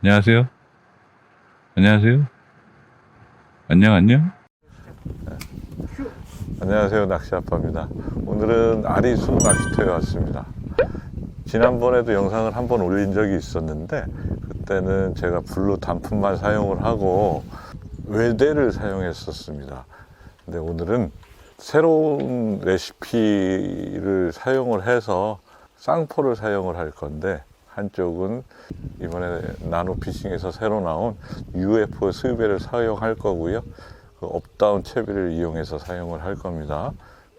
안녕하세요. 안녕하세요. 안녕. 안녕하세요, 낚시아빠입니다. 오늘은 아리수 낚시터에 왔습니다. 지난번에도 영상을 한번 올린 적이 있었는데 그때는 제가 블루 단품만 사용을 하고 외대를 사용했었습니다. 근데 오늘은 새로운 레시피를 사용을 해서 쌍포를 사용을 할 건데, 한쪽은 이번에 나노피싱에서 새로 나온 UFO 스웨벨을 사용할 거고요. 그 업다운 채비를 이용해서 사용을 할 겁니다.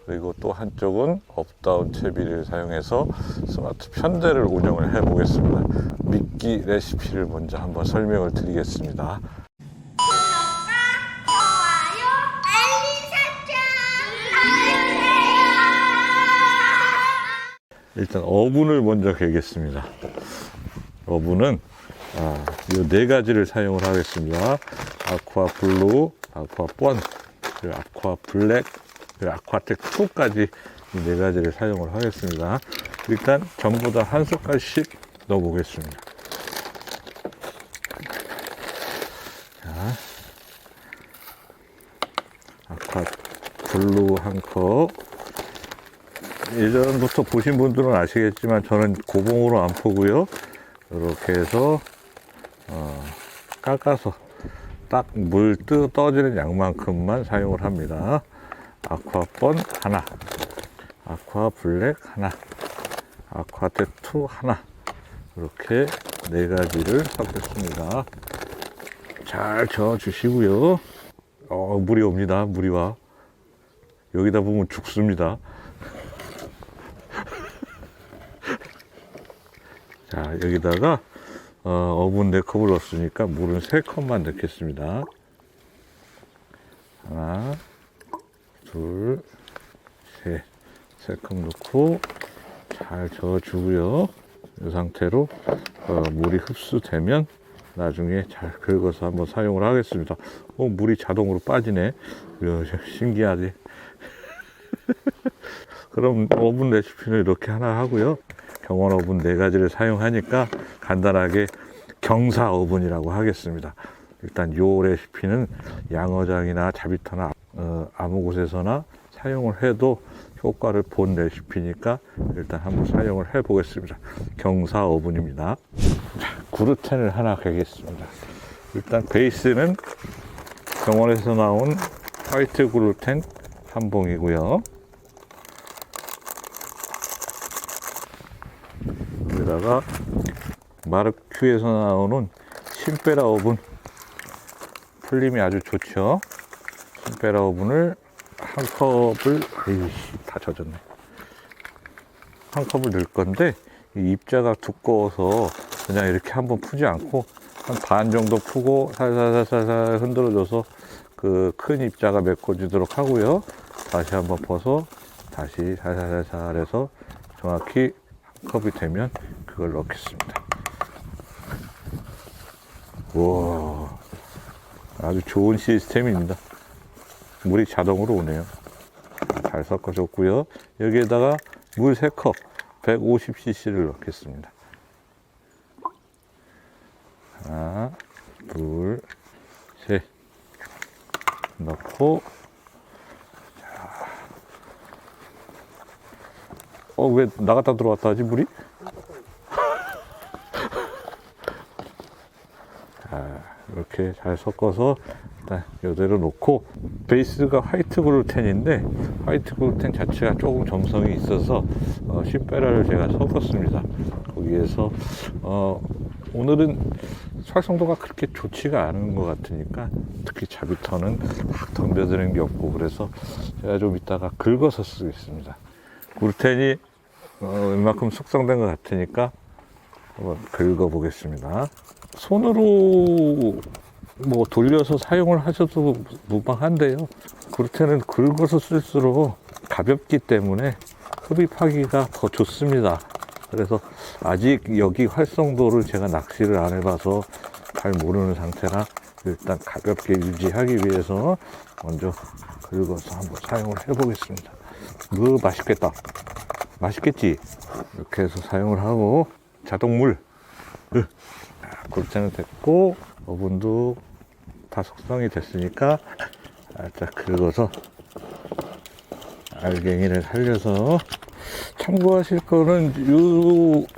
그리고 또 한쪽은 업다운 채비를 사용해서 스마트 편대를 운영을 해 보겠습니다. 미끼 레시피를 먼저 한번 설명을 드리겠습니다. 일단 어분을 먼저 개겠습니다. 어분은 이 네 가지를 사용을 하겠습니다. 아쿠아 블루, 아쿠아 번, 그리고 아쿠아 블랙, 그리고 아쿠아텍 2까지 이 네 가지를 사용을 하겠습니다. 일단 전부 다 한 숟갈씩 넣어 보겠습니다. 자, 아쿠아 블루 한 컵. 예전부터 보신 분들은 아시겠지만 저는 고봉으로 안 포고요. 이렇게 해서 깎아서 딱 물 떠지는 양만큼만 사용을 합니다. 아쿠아번 하나, 아쿠아 블랙 하나, 아쿠아텍 2 하나, 이렇게 네 가지를 섞겠습니다. 잘 저어 주시고요. 물이 옵니다. 물이 와. 여기다 보면 죽습니다. 자, 여기다가 어분 4컵을 넣었으니까 물은 3컵만 넣겠습니다. 하나, 둘, 셋. 3컵 넣고 잘 저어주고요. 이 상태로 물이 흡수되면 나중에 잘 긁어서 한번 사용을 하겠습니다. 물이 자동으로 빠지네. 신기하지? 그럼 오븐 레시피는 이렇게 하나 하고요. 경원 오븐 4가지를 사용하니까 간단하게 경사 오븐이라고 하겠습니다. 일단 요 레시피는 양어장이나 자비터나 아무 곳에서나 사용을 해도 효과를 본 레시피니까 일단 한번 사용을 해 보겠습니다. 경사 오븐입니다. 그루텐을 하나 개겠습니다. 일단 베이스는 경원에서 나온 화이트 그루텐 한 봉이고요. 여기다가 마르큐에서 나오는 심페라 오븐, 풀림이 아주 좋죠. 심페라 오븐을 한 컵을, 다 젖었네. 한 컵을 넣을 건데 이 입자가 두꺼워서 그냥 이렇게 한번 푸지 않고 한 반 정도 푸고 살살살살 흔들어줘서 그 큰 입자가 메꿔지도록 하고요. 다시 한번 퍼서 다시 살살살살 해서 정확히 컵이 되면 그걸 넣겠습니다. 와, 아주 좋은 시스템입니다. 물이 자동으로 오네요. 잘 섞어줬고요. 여기에다가 물 3컵 150cc를 넣겠습니다. 하나, 둘, 셋 넣고, 왜 나갔다 들어왔다 하지, 물이? 자, 이렇게 잘 섞어서 일단 이대로 놓고, 베이스가 화이트 글루텐인데 화이트 글루텐 자체가 조금 점성이 있어서 심페라를 제가 섞었습니다. 거기에서 오늘은 활성도가 그렇게 좋지가 않은 것 같으니까, 특히 자비터는 막 덤벼드는 게 없고, 그래서 제가 좀 이따가 긁어서 쓰겠습니다. 글루텐이 웬만큼 숙성된 것 같으니까 한번 긁어 보겠습니다. 손으로 돌려서 사용을 하셔도 무방한데요. 글루텐은 긁어서 쓸수록 가볍기 때문에 흡입하기가 더 좋습니다. 그래서 아직 여기 활성도를 제가 낚시를 안 해봐서 잘 모르는 상태라 일단 가볍게 유지하기 위해서 먼저 긁어서 한번 사용을 해보겠습니다. 맛있겠다. 맛있겠지? 이렇게 해서 사용을 하고, 자동물 그루텐은 됐고, 오븐도 다 숙성이 됐으니까 살짝 긁어서 알갱이를 살려서. 참고하실 거는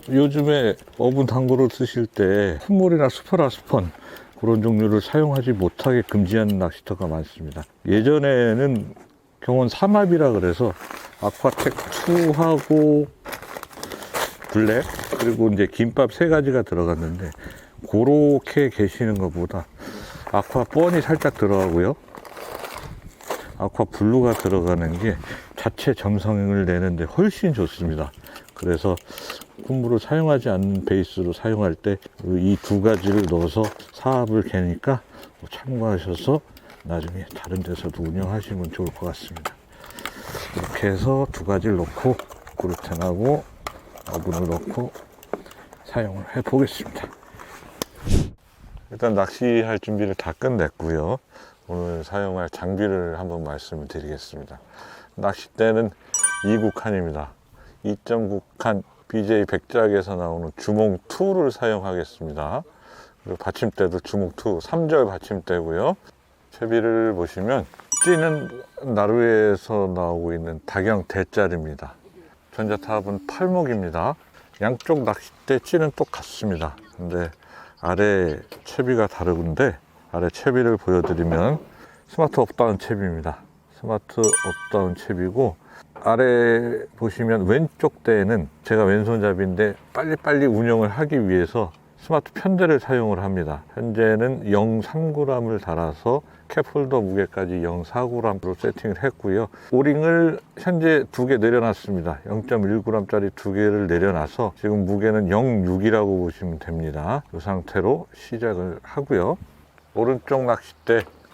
요즘에 오븐 당구를 쓰실 때 fut물이나 수퍼라스펀 그런 종류를 사용하지 못하게 금지하는 낚시터가 많습니다. 예전에는 경원 삼합이라 그래서 아쿠아텍 2하고 블랙 그리고 이제 김밥 3가지가 들어갔는데, 그렇게 계시는 것보다 아쿠아 뻔이 살짝 들어가고요, 아쿠아 블루가 들어가는 게 자체 점성을 내는데 훨씬 좋습니다. 그래서 풋물을 사용하지 않는 베이스로 사용할 때 이 2가지를 넣어서 사합을 개니까 참고하셔서 나중에 다른 데서도 운영하시면 좋을 것 같습니다. 이렇게 해서 2가지를 넣고 그루텐하고 어분을 넣고 사용을 해 보겠습니다. 일단 낚시할 준비를 다 끝냈고요. 오늘 사용할 장비를 한번 말씀을 드리겠습니다. 낚싯대는 2국한입니다. 2.9칸 BJ 백작에서 나오는 주몽2를 사용하겠습니다. 그리고 받침대도 주몽2 3절 받침대고요. 채비를 보시면 찌는 나루에서 나오고 있는 다경 대짜리입니다. 전자탑은 팔목입니다. 양쪽 낚싯대 찌는 똑같습니다. 근데 아래 채비가 다른데, 아래 채비를 보여드리면 스마트 업다운 채비입니다. 스마트 업다운 채비고, 아래 보시면 왼쪽 대에는 제가 왼손잡이인데 빨리빨리 운영을 하기 위해서 스마트 편대를 사용을 합니다. 현재는 0.3g을 달아서 캡홀더 무게까지 0.4g으로 세팅을 했고요. 오링을 현재 2개 내려놨습니다. 0.1g짜리 2개를 내려놔서 지금 무게는 0.6이라고 보시면 됩니다. 이 상태로 시작을 하고요. 오른쪽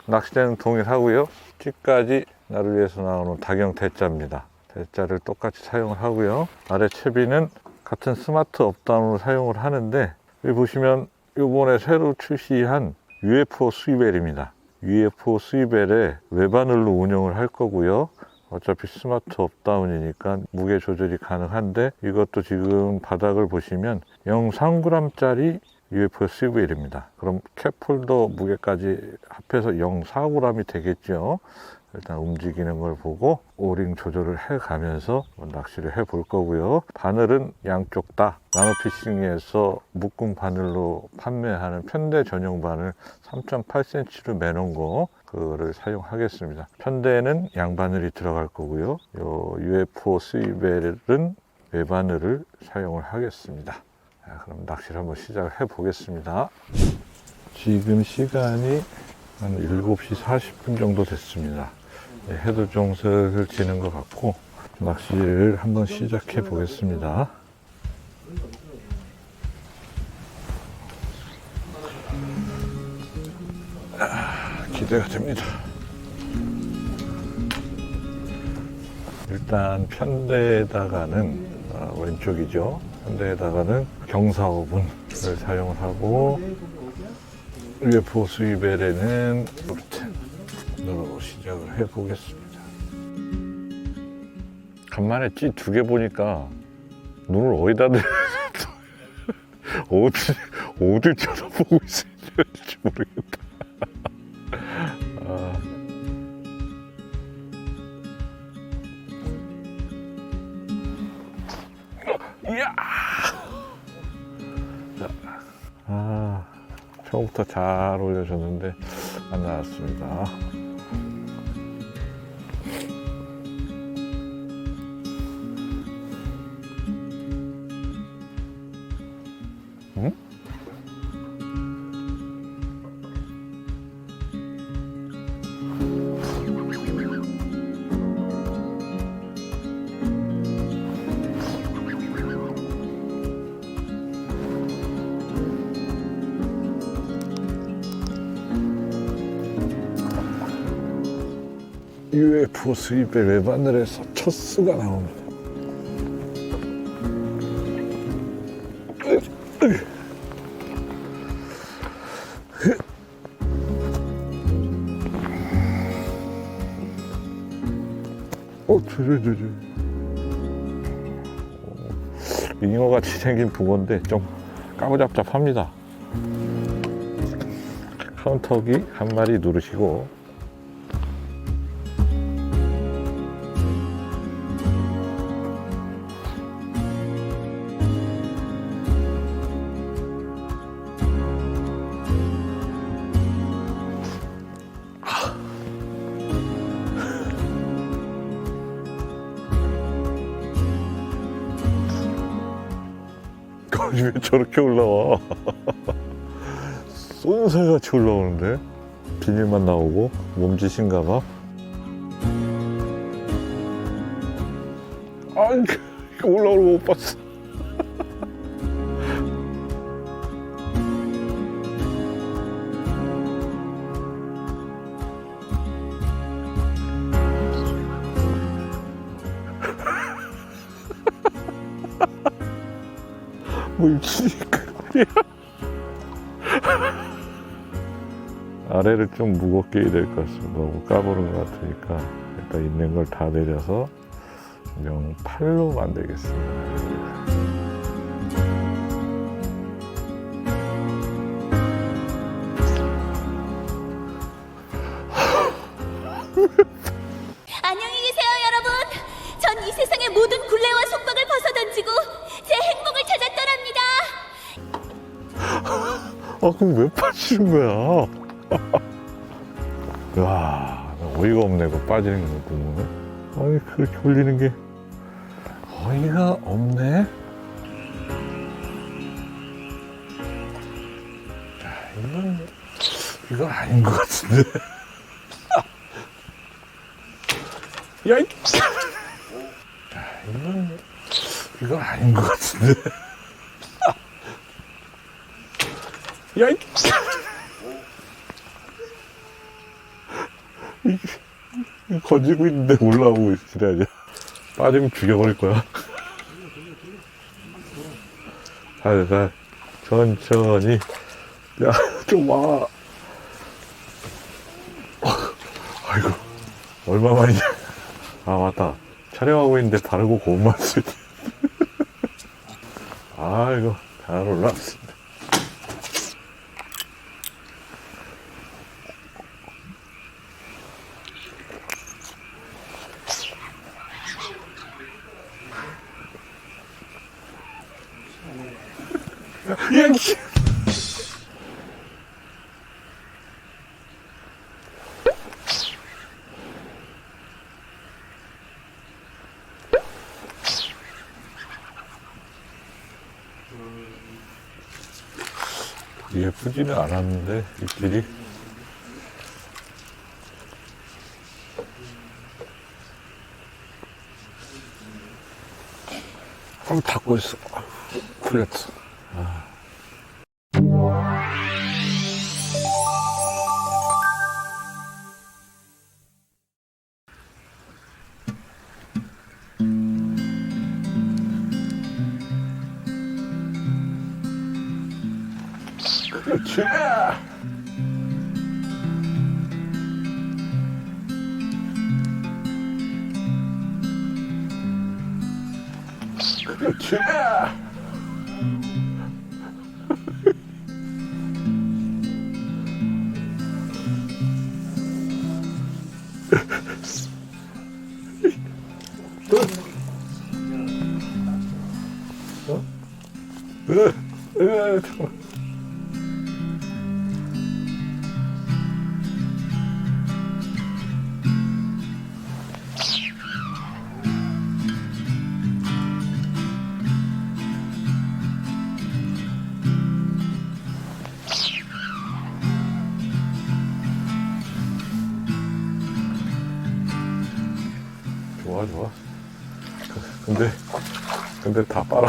낚싯대는 동일하고요. 찌까지 나를 위해서 나오는 다경 대자입니다. 대자를 똑같이 사용을 하고요. 아래 채비는 같은 스마트 업다운으로 사용을 하는데, 여기 보시면 이번에 새로 출시한 UFO 스위벨입니다. UFO 스위벨에 외바늘로 운영을 할 거고요. 어차피 스마트 업다운이니까 무게 조절이 가능한데, 이것도 지금 바닥을 보시면 0.3g짜리 UFO 스위벨입니다. 그럼 캡홀더 무게까지 합해서 0.4g이 되겠죠. 일단 움직이는 걸 보고 오링 조절을 해 가면서 낚시를 해 볼 거고요. 바늘은 양쪽 다 나노피싱에서 묶음 바늘로 판매하는 편대 전용 바늘 3.8cm로 매놓은 거, 그거를 사용하겠습니다. 편대에는 양바늘이 들어갈 거고요. 요 UFO 스위벨은 외바늘을 사용을 하겠습니다. 자, 그럼 낚시를 한번 시작을 해 보겠습니다. 지금 시간이 한 7시 40분 정도 됐습니다. 해도 좀 슬슬 지는 것 같고, 낚시를 한번 시작해 보겠습니다. 기대가 됩니다. 일단 편대에다가는 왼쪽이죠. 편대에다가는 경사오분을 사용을 하고, UFO 스위벨에는 그루텐으로 시작을 해 보겠습니다. 간만에 찌 2개 보니까 눈을 어디다 대서 어딜 쳐다보고 있어야 될지 모르겠다. 이야! 처음부터 잘 올려줬는데 안 나왔습니다. 응? UFO 스위벨 외바늘에서 첫 수가 나옵니다. 잉어같이 생긴 붕어인데 좀 까무잡잡합니다. 카운터기 한 마리 누르시고 왜 저렇게 올라와? 쏜살같이 올라오는데? 비닐만 나오고 몸짓인가 봐. 아, 이거 올라오는 거 못 봤어. 뭐 미치니까 말이야. 아래를 좀 무겁게 해야 될 것 같습니다. 너무 까부는 것 같으니까 일단 있는 걸 다 내려서 그냥 팔로 만들겠습니다. 안녕히 계세요, 여러분. 전 이 세상의 모든 굴레와 속박을 벗어던지고 제 행복을 찾아 떠납니다. 아, 그럼 왜 빠지는 거야? 와, 어이가 없네, 그거 빠지는 거 보면. 아니, 그렇게 올리는 게 어이가 없네? 자, 이건 아닌 것 같은데. 야, 자, 이건 아닌 것 같은데. 야, 이게 거지고 있는데 올라오고 있으라냐. 빠지면 죽여버릴 거야. 잘, 천천히. 야, 좀 와. 아이고, 얼마만이냐. 아, 맞다. 촬영하고 있는데 바르고 고운맛 쓸 때. 아이고, 잘 올라왔습니다. 야, 예쁘지는 않았는데 입질이. 닫고 있어. 풀렸어. 그렇지. 그렇지. 잠깐만. 좋아. 근데 다 빨아.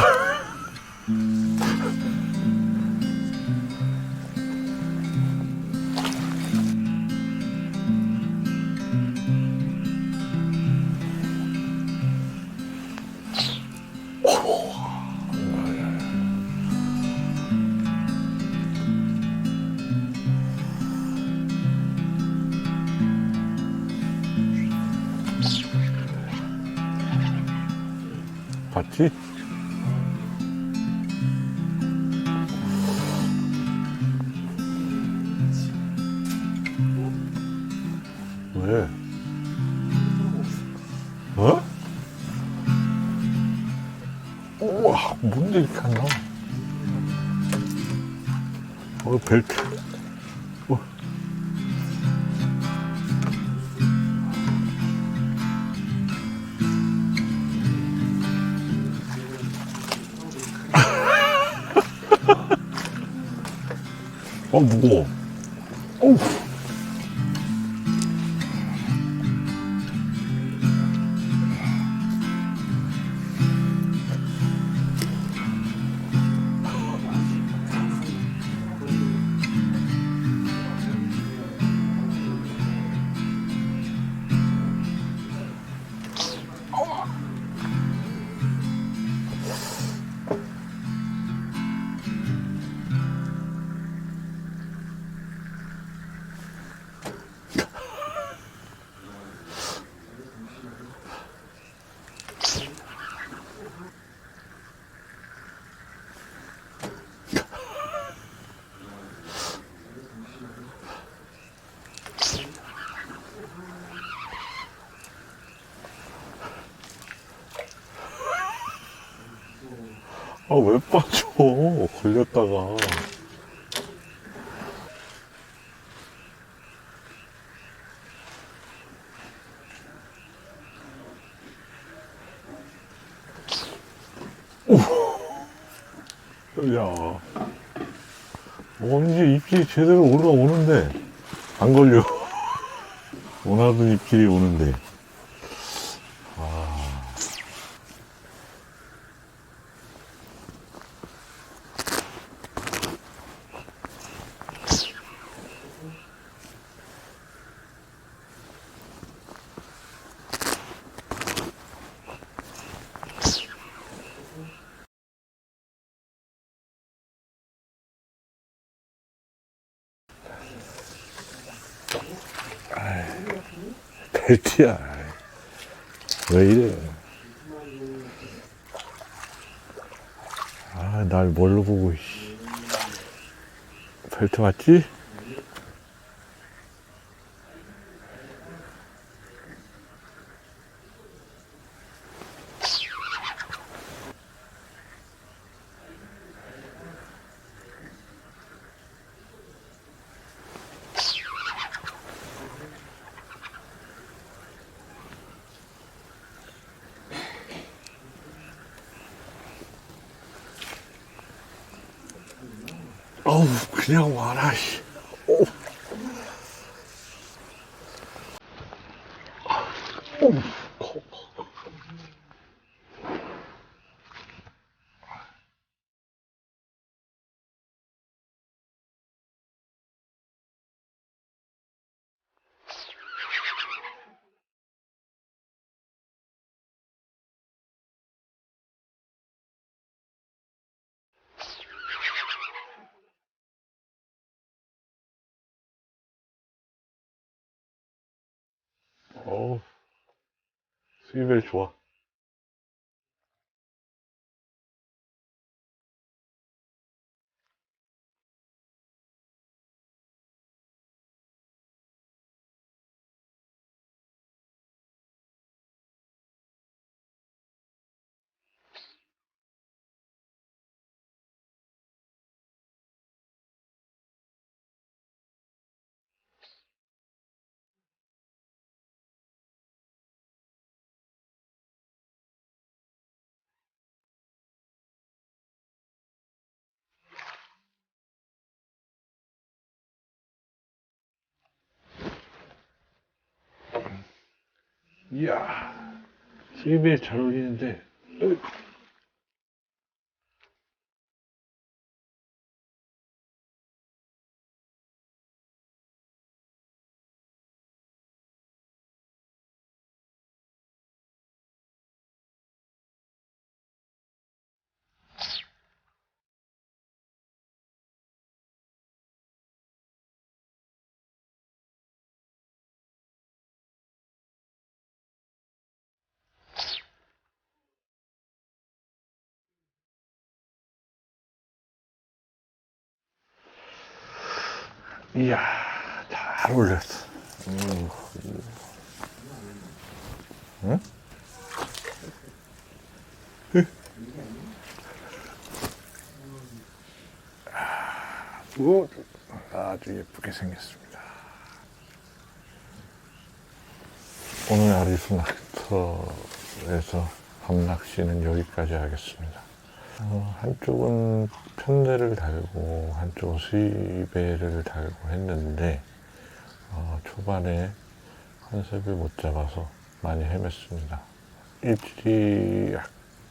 봤지? 왜? 어? 우와, 뭔데 이렇게 안 나와? 벨트. 무거워. 어우. 왜 빠져? 걸렸다가. 야, 이제 입질이 제대로 올라오는데, 안 걸려. 원하던 입질이 오는데. 벨트야. 왜 이래? 날 뭘로 보고, 씨. 벨트 맞지? 그냥 와라, 씨. 스위벨 좋아. 이야, 스위벨 잘 어울리는데. 이야, 잘 어울렸어. 응? 오, 아주 예쁘게 생겼습니다. 오늘 아리수 낚시터에서 밤낚시는 여기까지 하겠습니다. 한쪽은 편대를 달고 한쪽은 수입배를 달고 했는데 초반에 컨셉을 못 잡아서 많이 헤맸습니다. 입질이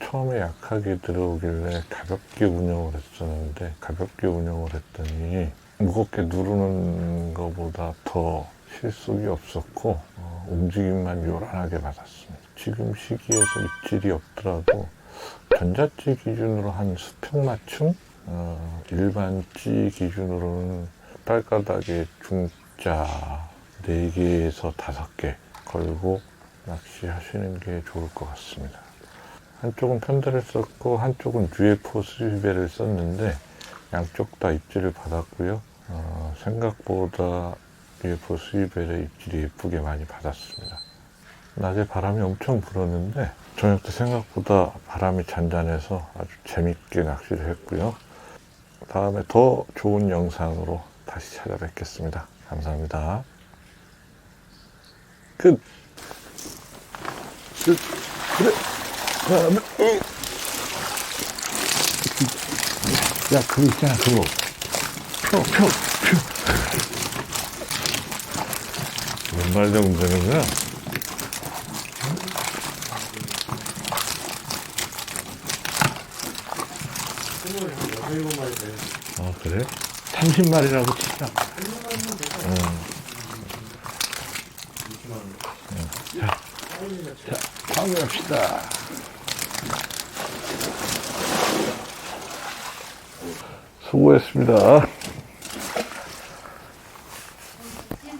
처음에 약하게 들어오길래 가볍게 운영을 했었는데 가볍게 운영을 했더니 무겁게 누르는 것보다 더 실속이 없었고 움직임만 요란하게 받았습니다. 지금 시기에서 입질이 없더라도 전자찌 기준으로 한 수평 맞춤, 일반찌 기준으로는 발가닥에 중자 4개에서 5개 걸고 낚시하시는 게 좋을 것 같습니다. 한쪽은 편대를 썼고 한쪽은 UFO 수입배를 썼는데 양쪽 다 입질을 받았고요. 생각보다 UFO 수입배의 입질이 예쁘게 많이 받았습니다. 낮에 바람이 엄청 불었는데 저녁 때 생각보다 바람이 잔잔해서 아주 재밌게 낚시를 했고요. 다음에 더 좋은 영상으로 다시 찾아뵙겠습니다. 감사합니다. 끝! 그래! 다음에 야, 그거 있잖아, 그거. 표. 몇 마리 정도 되는 거야? 아, 그래? 30마리라고 치자. 자, 방해합시다. 수고했습니다.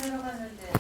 들어갔는데.